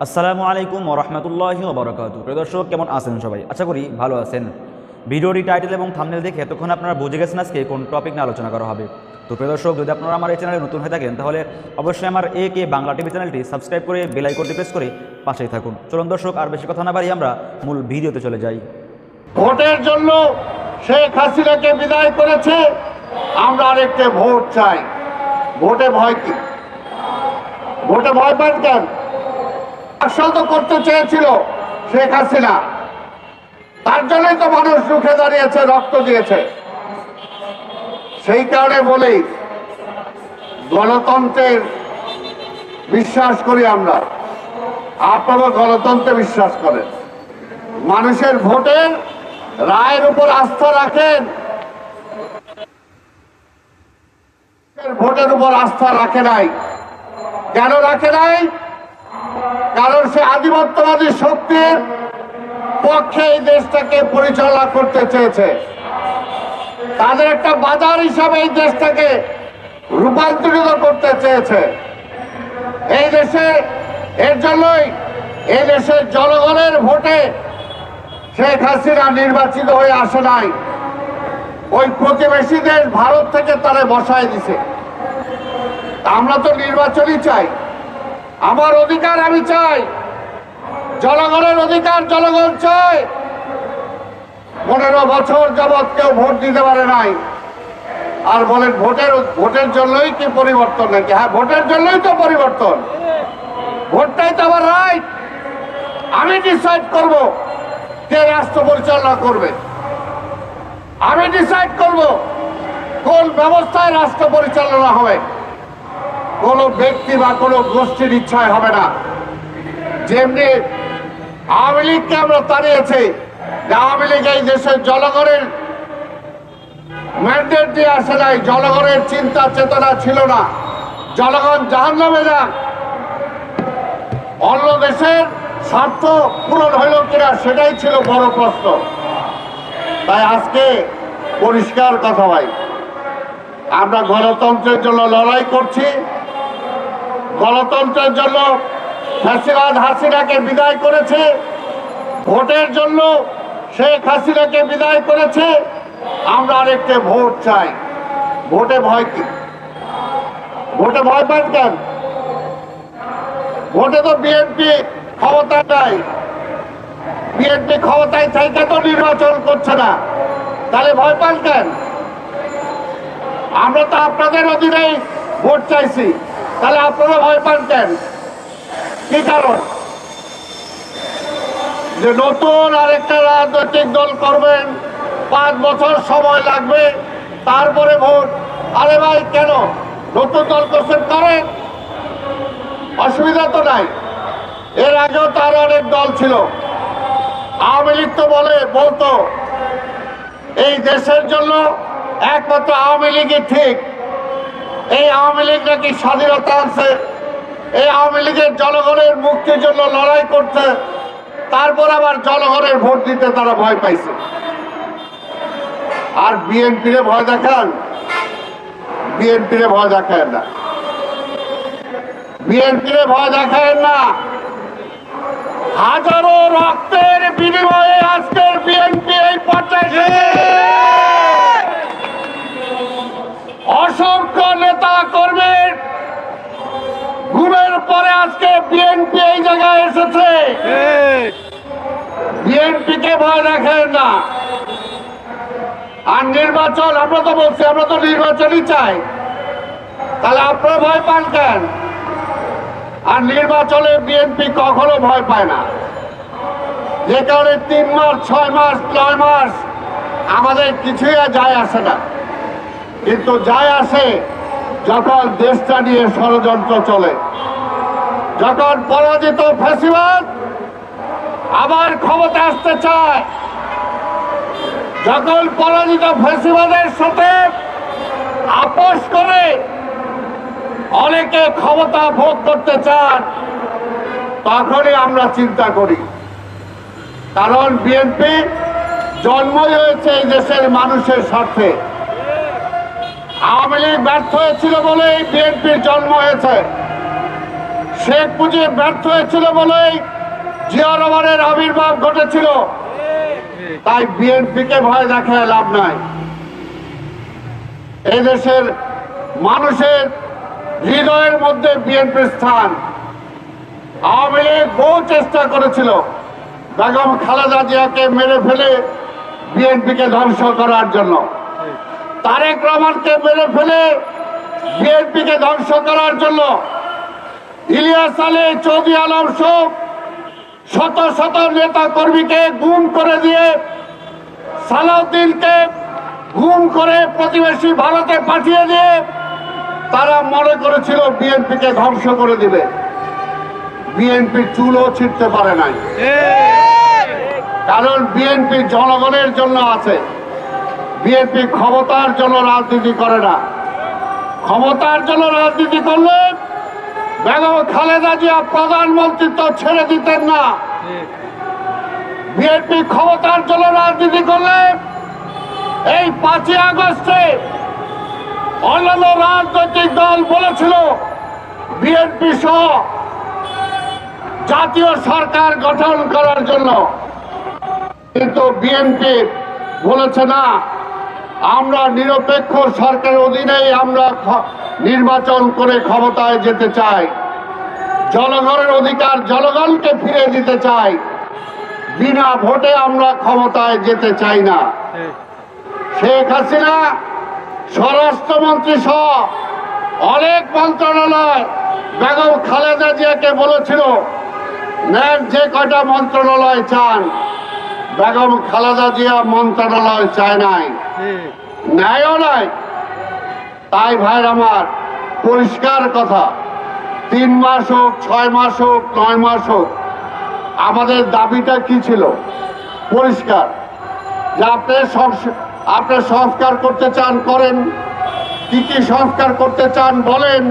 আসসালামু আলাইকুম ওরহমতুল্লাহি ওবরাকাতুহু। প্রিয় দর্শক, কেমন আছেন সবাই? আশা করি ভালো আছেন। ভিডিওটি টাইটেল এবং থাম্বনেল দেখে এতক্ষণ আপনারা বুঝে গেছেন আজকে কোন টপিক নিয়ে আলোচনা করা হবে। তো প্রিয় দর্শক, যদি আপনারা আমার এই চ্যানেলে নতুন হয়ে থাকেন তাহলে অবশ্যই আমার কে বাংলা টিভি চ্যানেলটি সাবস্ক্রাইব করে বেল আইকনটি প্রেস করে পাশেই থাকুন। চলুন দর্শক, আর বেশি কথা না বাড়িয়ে আমরা মূল ভিডিওতে চলে যাই। ভোটের জন্য শেখ হাসিনাকে বিদায় করেছে, আমরা আরেকটা ভোট চাই। ভোটে ভয় কি? ভোটে ভয় পান কেন? আসল তো করতে চেয়েছিল শেখ হাসিনা, তার জন্যই তো মানুষ রুখে দাঁড়িয়েছে, রক্ত দিয়েছে। সেই কারণে বলি, গণতন্ত্রের বিশ্বাস করি আমরা, আপনারা গণতন্ত্রে বিশ্বাস করেন। মানুষের ভোটের রায়ের উপর আস্থা রাখেন, ভোটের উপর আস্থা রাখে নাই। কেন রাখে নাই? কারণ সে আধিপত্যবাদী শক্তির পক্ষে এই দেশটাকে পরিচালনা করতে চেয়েছে। তাদের একটা বাজার হিসাবে এই দেশটাকে রূপান্তরিত করতে চেয়েছে। এই দেশে এর জন্যই এই দেশের জনগণের ভোটে শেখ হাসিনা নির্বাচিত হয়ে আসে নাই। ওই প্রতিবেশী দেশ ভারত থেকে তারা বসায় দিছে। আমরা তো নির্বাচনই চাই, আমার অধিকার আমি চাই, জনগণের অধিকার জনগণ চায়। 15 বছর যাবৎ কেউ ভোট দিতে পারে নাই, আর বলেন ভোটের জন্যই কি পরিবর্তন নাকি? হ্যাঁ, ভোটের জন্যই তো পরিবর্তন। ভোটটাই তো আমার রাইট। আমি ডিসাইড করব কে রাষ্ট্র পরিচালনা করবে, আমি ডিসাইড করব কোন ব্যবস্থায় রাষ্ট্র পরিচালনা হবে। কোন ব্যক্তি বা কোন গোষ্ঠীর ইচ্ছায় হবে না। যেমনি আওয়ামী লীগকে আমরা তাড়িয়েছি, আওয়ামী লীগ এই দেশের জনগণের ম্যান্ডেট দিয়ে আসে নাই, জনগণের চিন্তা চেতনা ছিল না। জনগণ জাহান্নামে যাক, অন্য দেশের স্বার্থ পূরণ হইল কিনা সেটাই ছিল বড় প্রশ্ন। তাই আজকে পরিষ্কার কথা ভাই, আমরা গণতন্ত্রের জন্য লড়াই করছি। গণতন্ত্রের জন্য ফ্যাসিবাদ হাসিনাকে বিদায় করেছে, ভোটের জন্য শেখ হাসিনাকে বিদায় করেছে। আমরা আরেকটা ভোট চাই। ভোটে ভয় কি? ভোটে ভয় পান কেন? ভোটে তো বিএনপি ক্ষমতায় নাই, বিএনপি ক্ষমতায় থেকে তো নির্বাচন করছে না, তাহলে ভয় পান কেন? আমরা তো আপনাদের অধীনেই ভোট চাইছি, তাহলে আপনারা ভয় পান কেন? কি কারণ? যে নতুন আরেকটা রাজনৈতিক দল করবেন, 5 বছর সময় লাগবে, তারপরে ভোট। আরে ভাই, কেন নতুন দল করছেন? করেন, অসুবিধা তো নাই। এর আগেও তার অনেক দল ছিল। আওয়ামী লীগ তো বলতো এই দেশের জন্য একমাত্র আওয়ামী লীগই ঠিক। এই আওয়ামী লীগ নাকি স্বাধীনতা আনছে, এই আওয়ামী লীগের জনগণের মুক্তির জন্য লড়াই করছে। তারপর আবার জনগণের ভোট দিতে তারা ভয় পাইছে। আর বিএনপিরে ভয় দেখান? বিএনপিরে ভয় দেখায় না, বিএনপিরে ভয় দেখায় না। হাজারো রক্তের বিনিময়ে আজকের বিএনপি এই পর্যায়ে, অসংখ্য নেতা কর্মীর ঘুমের পরে আজকে বিএনপি এই জায়গায় এসেছে। বিএনপিকে ভয় দেখেন না। আর নির্বাচন, আমরা তো বলছি আমরা তো নির্বাচনই চাই, তাহলে আপনারা ভয় পান কেন? আর নির্বাচনে বিএনপি কখনো ভয় পায় না। যে কারণে 3 মাস 6 মাস 9 মাস আমাদের কিছুই যায় আসে না। কিন্তু যায় আসে যখন দেশটা নিয়ে ষড়যন্ত্র চলে, যখন পরাজিত ফ্যাসিবাদ আবার ক্ষমতা আসতে চায়, যখন পরাজিত ফ্যাসিবাদের সাথে আপোষ করে অনেকে ক্ষমতা ভোগ করতে চান, তখনই আমরা চিন্তা করি। কারণ বিএনপি জন্মই হয়েছে এই দেশের মানুষের স্বার্থে। আওয়ামী লীগ ব্যর্থ হয়েছিল বলেই বিএনপির জন্ম হয়েছে। শেখ মুজিব ব্যর্থ হয়েছিল বলেই জিয়া রহমানের আবির্ভাব ঘটেছিল। তাই বিএনপিকে ভয় দেখায় লাভ নাই। এই দেশের মানুষের হৃদয়ের মধ্যে বিএনপির স্থান। আওয়ামী লীগ বহু চেষ্টা করেছিল বেগম খালেদা জিয়াকে মেরে ফেলে বিএনপিকে ধ্বংস করার জন্য, তারেক রহমানকে মেরে ফেলে বিএনপিকে ধ্বংস করার জন্য, ইলিয়াস আলী, চৌধুরী আলম সহ শত শত নেতা কর্মীকে গুম করে দিয়ে, সালাউদ্দিনকে গুম করে প্রতিবেশী ভারতে পাঠিয়ে দিয়ে তারা মনে করেছিল বিএনপিকে ধ্বংস করে দিবে। বিএনপি চুলও ছিঁড়তে পারে নাই, কারণ বিএনপি জনগণের জন্য আছে। বিএনপি ক্ষমতার জন্য রাজনীতি করে না। ক্ষমতার জন্য রাজনীতি করলে বেগম খালেদা জিয়া প্রধানমন্ত্রিত্ব ছেড়ে দিতেন না। বিএনপি ক্ষমতার জন্য রাজনীতি করলে এই 5ই আগস্টে অন্যান্য রাজনৈতিক দল বলেছিল বিএনপি সহ জাতীয় সরকার গঠন করার জন্য, কিন্তু বিএনপি বলেছে না, আমরা নিরপেক্ষ সরকারের অধীনেই আমরা নির্বাচন করে ক্ষমতায় যেতে চাই। জনগণের অধিকার জনগণকে ফিরে দিতে চাই। বিনা ভোটে আমরা ক্ষমতায় যেতে চাই না। শেখ হাসিনা স্বরাষ্ট্রমন্ত্রী সহ অনেক মন্ত্রণালয় বেগম খালেদা জিয়াকে বলেছিল নেন যে কয়টা মন্ত্রণালয় চান। বেগম খালেদা জিয়া মন্ত্রণালয় চায় নাই, ন্যায়ও নাই। তাই ভাইর আমার পরিষ্কার কথা, 3 মাস হোক, 6 মাস হোক, 9 মাস হোক, আমাদের দাবিটা কি ছিল? পরিষ্কার, যে আপনি সংস্কার করতে চান করেন, কি কি সংস্কার করতে চান বলেন।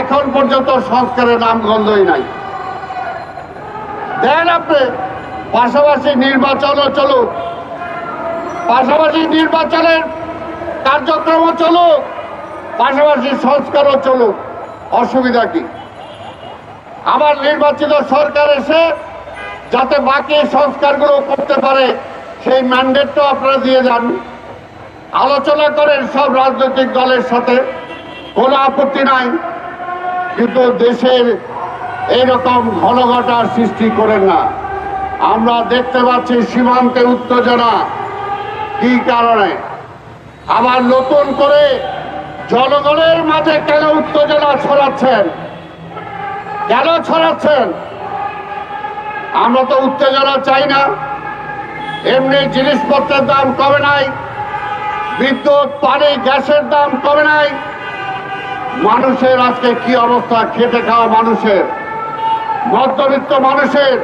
এখন পর্যন্ত সংস্কারের নাম গন্ধই নাই। দেন আপনি পাশাপাশি নির্বাচনও চলুক, পাশাপাশি নির্বাচনের কার্যক্রমও চলুক, পাশাপাশি সংস্কারও চলুক, অসুবিধা কি? আবার নির্বাচিত সরকার এসে যাতে বাকি সংস্কারগুলো করতে পারে সেই ম্যান্ডেটটা আপনারা দিয়ে যান। আলোচনা করেন সব রাজনৈতিক দলের সাথে, কোনো আপত্তি নাই, কিন্তু দেশের এইরকম ঘনঘটার সৃষ্টি করেন না। আমরা দেখতে পাচ্ছি সীমান্তে উত্তেজনা, কি কারণে? আবার নতুন করে জনগণের মাঝে কেন উত্তেজনা ছড়াচ্ছেন? কেন ছড়াচ্ছেন? আমরা তো উত্তেজনা চাই না। এমনি জিনিসপত্রের দাম কমে নাই, বিদ্যুৎ, পানি, গ্যাসের দাম কমে নাই। মানুষের আজকে কি অবস্থা? খেটে খাওয়া মানুষের, মধ্যবিত্ত মানুষের